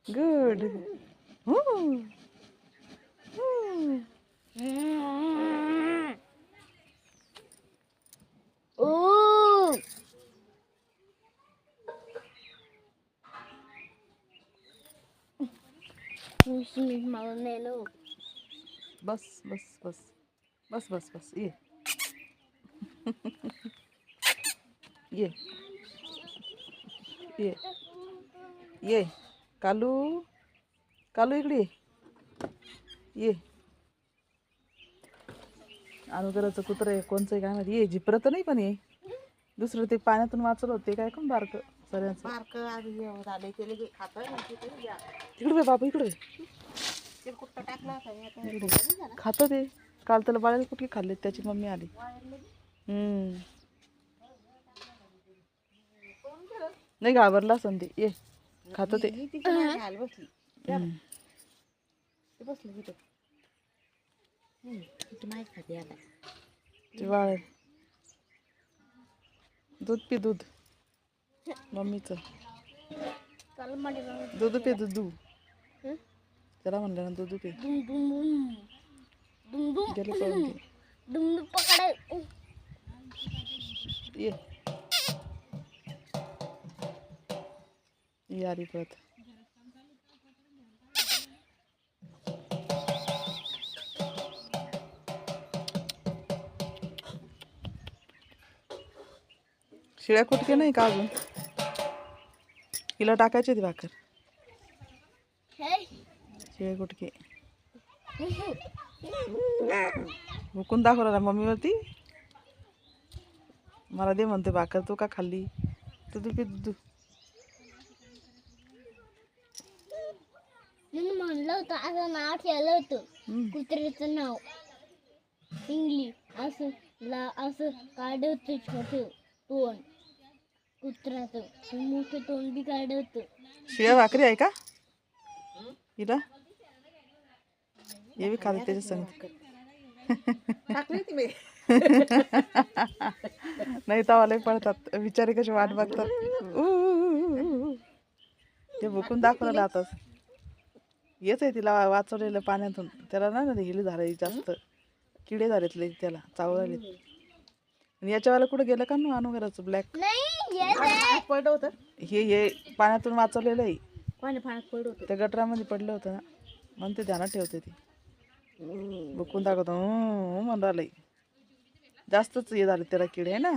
Good. ओ मला नेलो. बस बस बस बस बस बस ये ये ये ये कालू कालू इकडे ये. अनुगराचं कुत्र आहे कोणचं आहे काय माहिती. ये झिपर तर नाही पण ये दुसरं ते पाण्यातून वाचलं होते काय कोण बारक सगळ्यांचं बारक झाले ते खात तिकडे बे बाबा इकडे ते कुठं टाकला होता इकडे खातं ते. काल त्याला बाळाला कुठे खाल्ले त्याची मम्मी आली. नाही घाबरला असं ते. ये खातं ते. बसली बसली तिथं माहीत खाते आता ते बाळ दूध पी दूध मम्मीचं दूध पे दूध त्याला म्हणलं ना दूध पे गेले पळून ते. पकड ये ये आली परत. शिळ्या कुटके नाही का अजून हिला टाकायची ती भाकर. शिळे कुटके हुकून दाखवला मम्मीवरती. मला दे म्हणते भाकर तू का खाल्ली तू पी दूध. म्हणलं होतं असं नाव ठेवलं होतं कुत्र्याचं नाव इंग्लिश असं काढ होतं छोटं तोंड कुत्र्याचं मोठं तोंड बी काढ होतं. शिळ्या भाकरी आहे का हिला हे बी खाते त्याच्या संग. नाही तवालाही पडतात बिचारे कशी वाट बघतात. ते भुकून दाखवलं आताच. येच आहे तिला वाचवलेलं पाण्यातून. त्याला ना हिली झाले जास्त किडे झालेतले त्याला चावले. आणि याच्यावाला कुठं गेलं का ना अनुघराचं ब्लॅक पडलं होतं हे पाण्यातून वाचवलेलं आहे. पाण्यात पडलं होतं त्या गटरामध्ये पडलं होतं ना म्हणून ते ध्यानात ठेवते ती. भुकून दाखवतो म्हणून राहिलंय. जास्तच हे झाले त्याला किडे आहे ना.